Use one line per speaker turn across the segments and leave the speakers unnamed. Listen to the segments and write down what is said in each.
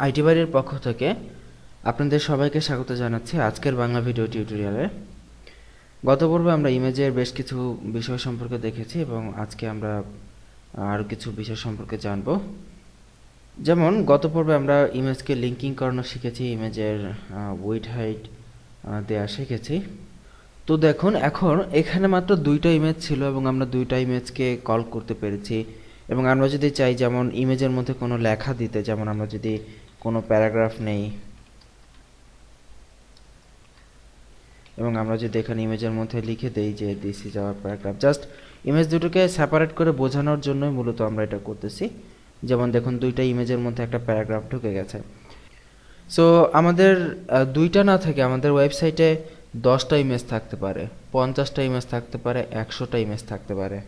IT বাড়ির পক্ষ থেকে আপনাদের সবাইকে স্বাগত জানাচ্ছি আজকের বাংলা ভিডিও টিউটোরিয়ালে। গত পর্বে আমরা ইমেজের বেশ কিছু বিষয় সম্পর্কে দেখেছি এবং আজকে আমরা আরও কিছু বিষয় সম্পর্কে জানব। যেমন গত পর্বে আমরা ইমেজকে লিঙ্কিং করানো শিখেছি, ইমেজের উইডথ হাইট দেওয়া শিখেছি। তো দেখুন, এখন এখানে মাত্র দুইটা ইমেজ ছিল এবং আমরা দুইটা ইমেজকে কল করতে পেরেছি। এবং আমরা যদি চাই যেমন ইমেজের মধ্যে কোনো লেখা দিতে, যেমন আমরা যদি কোনো প্যারাগ্রাফ নেই এবং আমরা যদি এখানে ইমেজের মধ্যে লিখে দেই যে this is our paragraph, just image দুটোকে সেপারেট করে বোঝানোর জন্যই মূলত আমরা এটা করতেছি। যেমন দেখুন, দুইটা ইমেজের মধ্যে একটা প্যারাগ্রাফ ঢুকে গেছে। সো আমাদের দুইটা না থেকে আমাদের ওয়েবসাইটে 10টা ইমেজ থাকতে পারে, 50টা ইমেজ থাকতে পারে, 100টা ইমেজ থাকতে পারে।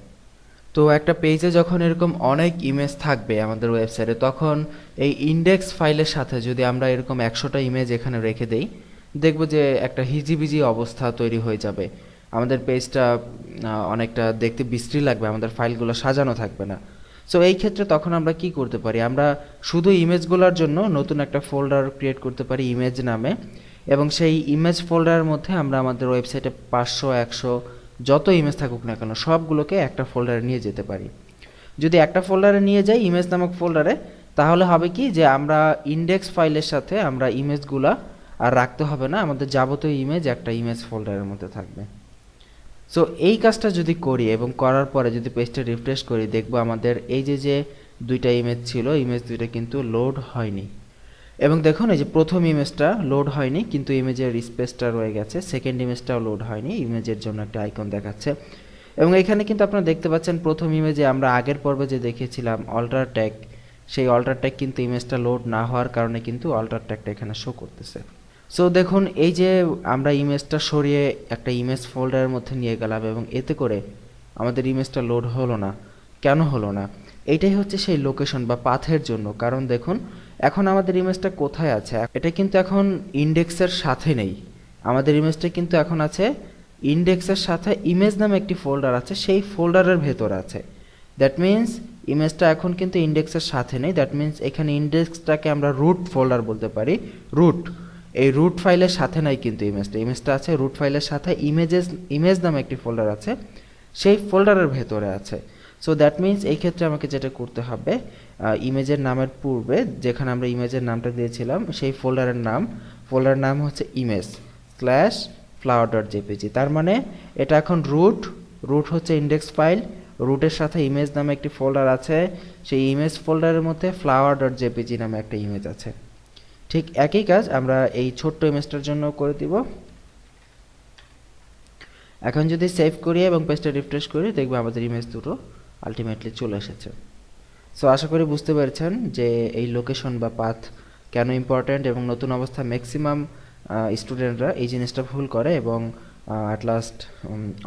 তো একটা পেজে যখন এরকম অনেক ইমেজ থাকবে আমাদের ওয়েবসাইটে, তখন এই ইন্ডেক্স ফাইলের সাথে যদি আমরা এরকম 100টা ইমেজ এখানে রেখে দেই, দেখব যে একটা হিজিবিজি অবস্থা তৈরি হয়ে যাবে। আমাদের পেজটা অনেকটা দেখতে বিশ্রী লাগবে, আমাদের ফাইলগুলো সাজানো থাকবে না। সো এই ক্ষেত্রে তখন আমরা কি করতে পারি, আমরা শুধু ইমেজগুলোর জন্য নতুন একটা ফোল্ডার ক্রিয়েট করতে পারি ইমেজ নামে, এবং সেই ইমেজ ফোল্ডারের মধ্যে আমরা আমাদের ওয়েবসাইটে 500, 100 যত ইমেজ থাকুক না কেন সবগুলোকে একটা ফোল্ডারে নিয়ে যেতে পারি। যদি একটা ফোল্ডারে নিয়ে যাই ইমেজ নামক ফোল্ডারে, তাহলে হবে কি যে আমরা ইন্ডেক্স ফাইলের সাথে আমরা ইমেজগুলা আর রাখতে হবে না, আমাদের যাবতীয় ইমেজ একটা ইমেজ ফোল্ডারের মধ্যে থাকবে। সো এই কাজটা যদি করি এবং করার পরে যদি পেজটা রিফ্রেশ করি, দেখব আমাদের এই যে দুইটা ইমেজ ছিল, ইমেজ দুইটা কিন্তু লোড হয়নি। এবং দেখুন, এই যে প্রথম ইমেজটা লোড হয়নি কিন্তু ইমেজের স্পেসটা রয়ে গেছে, সেকেন্ড ইমেজটাও লোড হয়নি, ইমেজের জন্য একটা আইকন দেখাচ্ছে। এবং এখানে কিন্তু আপনারা দেখতে পাচ্ছেন প্রথম ইমেজে আমরা আগের পর্বে যে দেখেছিলাম অল্টার ট্যাগ, সেই অল্টার ট্যাগ কিন্তু ইমেজটা লোড না হওয়ার কারণে কিন্তু অল্টার ট্যাগটা এখানে শো করতেছে। সো দেখুন, এই যে আমরা ইমেজটা সরিয়ে একটা ইমেজ ফোল্ডারের মধ্যে নিয়ে গেলাম এবং এতে করে আমাদের ইমেজটা লোড হলো না। কেন হলো না? এইটাই হচ্ছে সেই লোকেশন বা পাথের জন্য। কারণ দেখুন, এখন আমাদের ইমেজটা কোথায় আছে, এটা কিন্তু এখন ইন্ডেক্সের সাথে নেই। আমাদের ইমেজটা কিন্তু এখন আছে ইন্ডেক্সের সাথে ইমেজ নামে একটি ফোল্ডার আছে, সেই ফোল্ডারের ভেতর আছে। দ্যাট মিন্স ইমেজটা এখন কিন্তু ইন্ডেক্সের সাথে নেই। দ্যাট মিন্স এখানে ইন্ডেক্সটাকে আমরা রুট ফোল্ডার বলতে পারি। রুট, এই রুট ফাইলের সাথে নাই কিন্তু ইমেজটা আছে রুট ফাইলের সাথে ইমেজ নামে একটি ফোল্ডার আছে, সেই ফোল্ডারের ভেতরে আছে। সো দ্যাট মিন্স এই ক্ষেত্রে আমাকে যেটা করতে হবে, ইমেজের নামের পূর্বে যেখানে আমরা ইমেজের নামটা দিয়েছিলাম সেই ফোল্ডারের নাম হচ্ছে image/flower.jpg। তার মানে এটা এখন রুট হচ্ছে ইন্ডেক্স ফাইল, রুটের সাথে ইমেজ নামে একটি ফোল্ডার আছে, সেই ইমেজ ফোল্ডারের মধ্যে flower.jpg নামে একটা ইমেজ আছে। ঠিক একই কাজ আমরা এই ছোট্ট ইমেজটার জন্য করে দিব। এখন যদি সেভ করি এবং পেজটা রিফ্রেশ করি, দেখব আমাদের ইমেজ দুটো আলটিমেটলি চলে এসেছে। সো আশা করি বুঝতে পেরেছেন যে এই লোকেশন বা পাথ কেন ইম্পর্ট্যান্ট, এবং নতুন অবস্থা ম্যাক্সিমাম স্টুডেন্টরা এই জিনিসটা ভুল করে এবং অ্যাট লাস্ট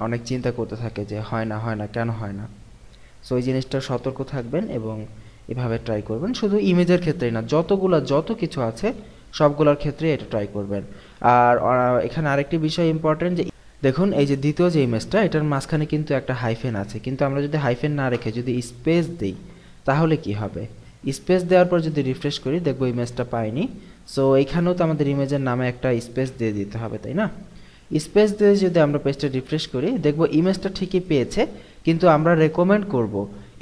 অনেক চিন্তা করতে থাকে যে হয় না কেন হয় না। সো এই জিনিসটা সতর্ক থাকবেন এবং এভাবে ট্রাই করবেন। শুধু ইমেজের ক্ষেত্রেই না, যত কিছু আছে সবগুলোর ক্ষেত্রে এটা ট্রাই করবেন। আর এখানে আরেকটি বিষয় ইম্পর্ট্যান্ট, যে দেখুন এই যে দ্বিতীয় যে ইমেজটা, এটার মাঝখানে কিন্তু একটা হাইফেন আছে, কিন্তু আমরা যদি হাইফেন না রেখে যদি স্পেস দিই তাহলে কি হবে? স্পেস দেওয়ার পর যদি রিফ্রেশ করি, দেখবো ইমেজটা পাইনি। সো এইখানেও তো আমাদের ইমেজের নামে একটা স্পেস দিয়ে দিতে হবে, তাই না? স্পেস দিয়ে যদি আমরা পেজটা রিফ্রেশ করি, দেখবো ইমেজটা ঠিকই পেয়েছে, কিন্তু আমরা রেকমেন্ড করব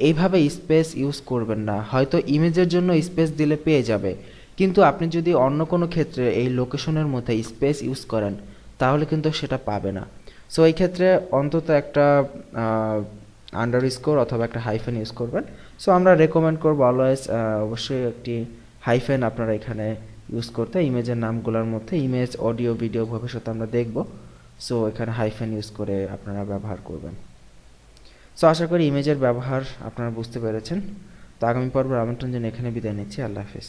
এইভাবে স্পেস ইউজ করবেন না। হয়তো ইমেজের জন্য স্পেস দিলে পেয়ে যাবে, কিন্তু আপনি যদি অন্য কোনো ক্ষেত্রে এই লোকেশনের মধ্যে স্পেস ইউজ করেন তাহলে কিন্তু সেটা পাবে না। সো এই ক্ষেত্রে অন্তত একটা আন্ডারস্কোর অথবা একটা হাইফেন ইউজ করবেন। সো আমরা রেকমেন্ড করবো অলওয়েজ অবশ্যই একটি হাইফেন আপনারা এখানে ইউজ করতে, ইমেজের নামগুলোর মধ্যে। ইমেজ, অডিও, ভিডিও ভবিষ্যতে আমরা দেখব। সো এখানে হাইফেন ইউজ করে আপনারা ব্যবহার করবেন। সো আশা করি ইমেজের ব্যবহার আপনারা বুঝতে পেরেছেন। তো আগামী পর্বের আমন্ত্রণ জানিয়ে এখানে বিদায় নিচ্ছি। আল্লাহ হাফেজ।